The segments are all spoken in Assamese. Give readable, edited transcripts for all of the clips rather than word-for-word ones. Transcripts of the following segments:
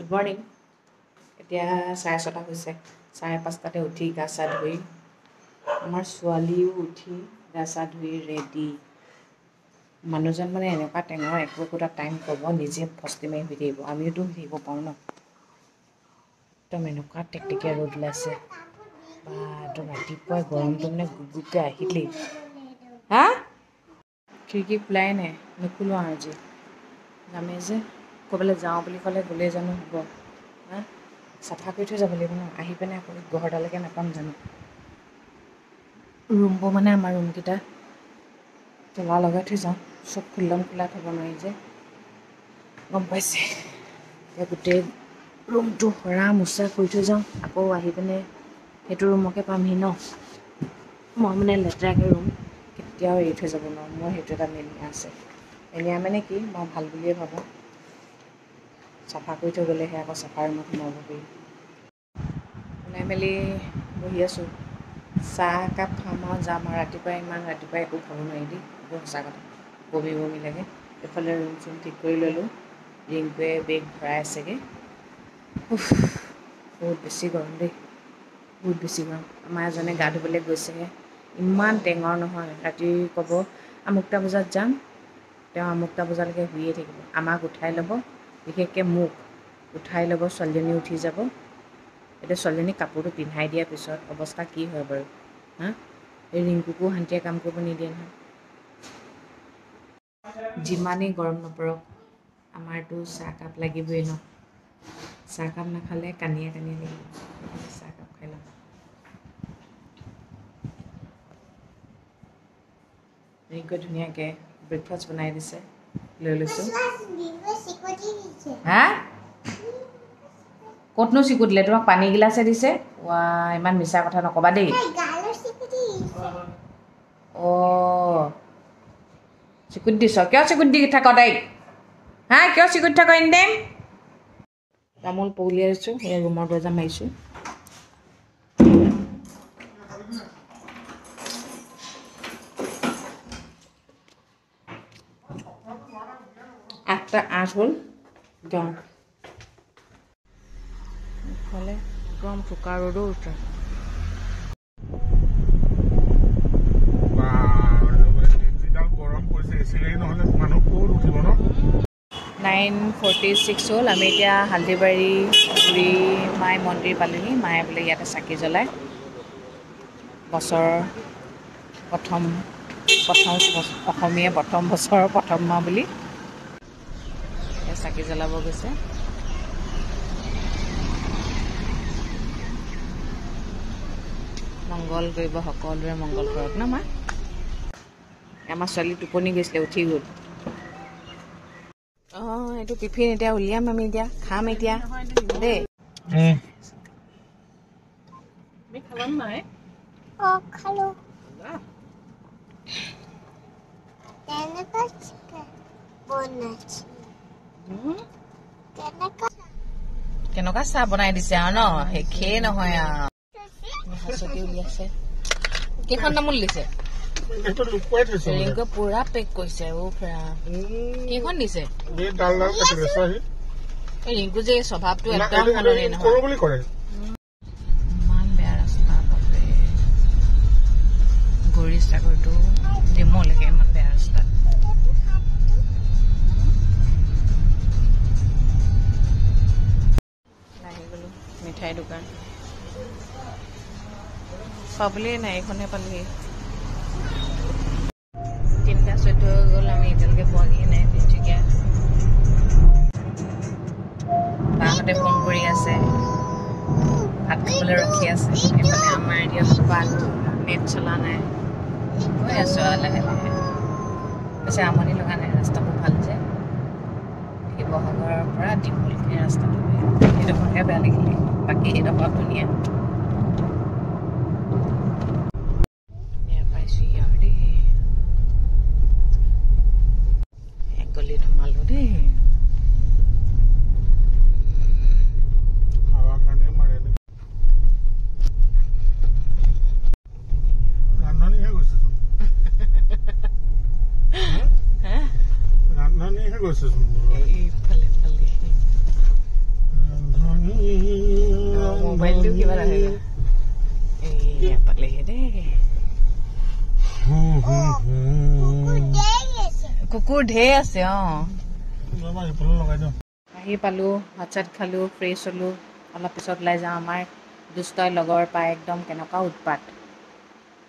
Good morning. এতিয়া 6:30 হৈছে 5:30 উঠি গা চা ধুই আমাৰ ছোৱালীও উঠি গা চা ধুই ৰেডি মানুহজন মানে এনেকুৱা টেঙৰ একোটা টাইম ক'ব নিজে ফস্তি মাৰি শুই থাকিব আমিওতো শুই থাকিব পাৰোঁ ন একদম এনেকুৱা টেকটেকীয়া ৰ'দ ওলাইছে বা একদম ৰাতিপুৱাই গৰমটো মানে গুপগুপকৈ আহিলেই হা খিৰিকী খোলাই নাই নুখোলোঁ আৰু আজি যামেই যে ক'ৰবালৈ যাওঁ বুলি ক'লে গ'লেই জানো হ'ব হা চাফা কৰি থৈ যাব লাগিব ন আহি পিনে আকৌ ঘৰডালৈকে নাপাম জানো ৰুমবোৰ মানে আমাৰ ৰুমকেইটা তলা লগাই থৈ যাওঁ চব খোলা থ'ব নোৱাৰি যে গম পাইছে এতিয়া গোটেই ৰুমটো সৰা মোচা কৰি থৈ যাওঁ আকৌ আহি পিনে সেইটো ৰুমকে পামহি ন মই মানে লেতেৰাকৈ ৰুম কেতিয়াও এৰি থৈ যাব নোৱাৰোঁ মোৰ সেইটো এটা মেনিয়া আছে মেনিয়া মানে কি মই ভাল বুলিয়ে ভাবোঁ চাফা কৰি থৈ গ'লেহে আকৌ চাফা ৰুমত সোমাব পাৰি ওলাই মেলি বহি আছোঁ চাহ একাপ খাম আৰু যাম আৰু ৰাতিপুৱাই একো খাব নোৱাৰি দেই একো সঁচা কথা বমি লাগে এইফালে ৰুম চুম ঠিক কৰি ল'লোঁ ৰিংকুৱে বেগ ভৰাই আছেগৈ বহুত বেছি গৰম দেই বহুত বেছি গৰম আমাৰ এজনে গা ধুবলৈ গৈছেহে ইমান টেঙৰ নহয় ৰাতি ক'ব আমুকটা বজাত যাম তেওঁ আমুকটা বজালৈকে শুইয়ে থাকিব আমাক উঠাই ল'ব বিশেষকৈ মোক উঠাই ল'ব ছোৱালীজনী উঠি যাব এতিয়া ছোৱালীজনীক কাপোৰটো পিন্ধাই দিয়াৰ পিছত অৱস্থা কি হয় বাৰু হা এই ৰিংকুকো শান্তিয়ে কাম কৰিব নিদিয়ে নহয় যিমানেই গৰম নপৰক আমাৰতো চাহকাপ লাগিবই ন চাহকাপ নাখালে কানিয়ে লাগিব চাহকাপ খাই লওঁ ৰিংকুৱে ধুনীয়াকৈ ব্ৰেকফাষ্ট বনাই দিছে লৈ লৈছোঁ হা ক'তনো চিকুট দিলে তোমাক পানী গিলাচে দিছে ৱা ইমান মিছা কথা নক'বা দেই অঁ চিকুট দিছ কিয় চিকুট দি থাক তাইক হা কিয় চিকুট থাক এনি তামোল পউলিয়াই দিছোঁ সেই ৰুমৰ দৰ্জা মাৰিছোঁ আঠটা 8 হ'ল যাওঁ ইফালে একদম চোকা ৰ'দো উঠে 9:46 হ'ল আমি এতিয়া হালদিবাৰী বুঢ়ী মাই মন্দিৰ পালোহি মায়ে বোলে ইয়াতে চাকি জ্বলায় বছৰৰ প্ৰথম অসমীয়া প্ৰথম বছৰৰ প্ৰথম মাহ বুলি চাকি জ্বলাব গৈছে মংগল কৰিব সকলোৰে মংগল কৰক ন মা আমাৰ ছোৱালী টোপনি গৈছিলে উঠি গ'ল অঁ এইটো টিফিন এতিয়া উলিয়াম আমি এতিয়া খাম এতিয়া দেই খালাম নাই অঁ খালোঁ কেনেকুৱা চাহ বনাই দিছে আৰু ন শেষেই নহয় আৰু হাঁচতি উলিয়াইছে কেইখন তামোল দিছে ৰিংকুৱে পুৰা পেক কৰিছে কেইখন দিছে ৰিংকু যে স্বভাৱটো একদম সলনি নহয় ইমান বেয়া ৰাস্তা বাপৰে গৌৰী সাগৰটো ডিমলৈকে ইমান বেয়া ৰাস্তা আহি গ'লো মিঠাই দোকান পাবলেই নাই এইখনে পালোহি 3:14 হৈ গ'ল আমি এতিয়ালৈকে পোৱাগৈয়ে নাই তিনিচুকীয়া বাহঁতে ফোন কৰি আছে ভাত খাবলৈ ৰখি আছে এইফালে আমাৰ এতিয়া নেট চলা নাই গৈ আছোঁ আৰু লাহে লাহে পিছে আমনি লগা নাই ৰাস্তাবোৰ ভাল যে শিৱসাগৰৰ পৰা দীঘলকৈ ৰাস্তাটো সেইডোখৰহে বেয়া লাগিলে বাকী সেইডোখৰ ধুনীয়া পাইছোঁহি আৰু দেই গলি ধুমালো দেই এইফালে কুকুৰ ঢেৰ আছে আহি পালোঁ ভাত চাত খালোঁ ফ্ৰেছ হ'লোঁ অলপ পিছত ওলাই যাওঁ আমাৰ দুষ্টই লগৰ পাই একদম কেনেকুৱা উৎপাত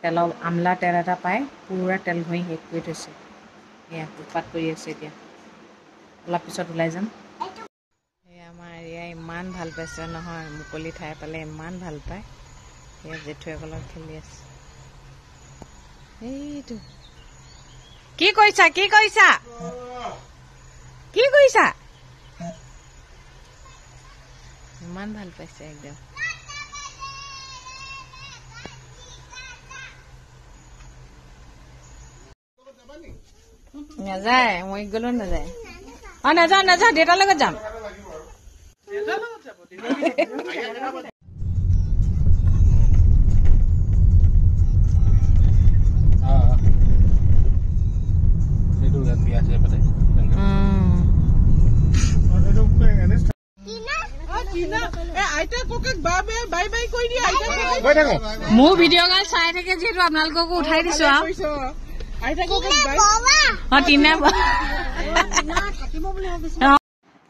তেলৰ আমলা তেল এটা পাই পুৰা তেল ঘঁহি শেষ কৰি থৈছে এয়া উৎপাত কৰি আছে এতিয়া অলপ পিছত ওলাই যাম এয়া আমাৰ এয়া ইমান ভাল পাইছে নহয় মুকলি ঠাই পালে ইমান ভাল পায় এয়া জেঠুৱেকলত খেলি আছে এইটো কি কৰিছা কি কৰিছা কি কৰিছা ইমান ভাল পাইছে একদম নাযায় মই গ'লো নাযায় নাযাওঁ নাযাওঁ দেউতাৰ লগত যাম মোৰ ভিডিঅ' গাল চাই থাকে যিহেতু আপোনালোককো উঠাই দিছো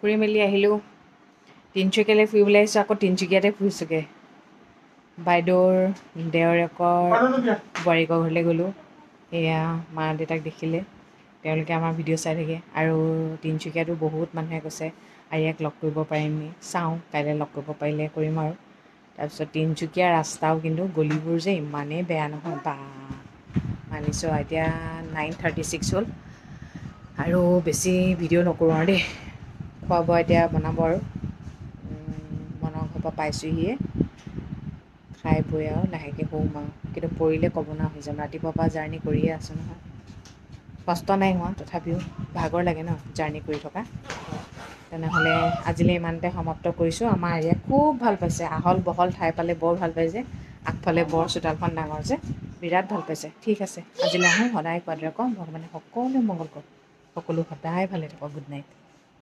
ফুৰি মেলি আহিলো তিনিচুকীয়ালৈ ফুৰিবলৈ আহিছো আকৌ তিনিচুকীয়াতে ফুৰিছোগে বাইদেউৰ দেওৰেকৰ বোৱাৰীকৰ ঘৰলৈ গ'লোঁ এয়া মা দেউতাক দেখিলে তেওঁলোকে আমাৰ ভিডিঅ' চাই থাকে আৰু তিনিচুকীয়াতো বহুত মানুহে কৈছে আৰিয়াক লগ কৰিব পাৰিম নি চাওঁ কাইলৈ লগ কৰিব পাৰিলে কৰিম আৰু তাৰপিছত তিনিচুকীয়া ৰাস্তাও কিন্তু গলিবোৰ যে ইমানেই বেয়া নহয় বা মানিছোঁ এতিয়া 9:36 হ'ল আৰু বেছি ভিডিঅ' নকৰোঁ আৰু দেই খোৱা বোৱা এতিয়া বনাব আৰু মনৰ ঘৰৰ পৰা পাইছোঁহিয়ে খাই বৈ আৰু লাহেকৈ শুম আৰু কিন্তু পৰিলে ক'ব নোৱাৰা হৈ যাম ৰাতিপুৱাৰ পৰা জাৰ্ণি কৰিয়ে আছোঁ নহয় কষ্ট নাই হোৱা তথাপিও ভাগৰ লাগে ন জাৰ্ণি কৰি থকা তেনেহ'লে আজিলৈ ইমানতে সমাপ্ত কৰিছোঁ আমাৰ এৰিয়া খুব ভাল পাইছে আহল বহল ঠাই পালে বৰ ভাল পায় যে আগফালে বৰ চোতালখন ডাঙৰ যে বিৰাট ভাল পাইছে ঠিক আছে আজিলৈ আহোঁ সদায় কোৱাদৰে কওঁ ভগৱানে সকলোৱে মংগল কৰক সকলো সদায় ভালে থাকক গুড নাইট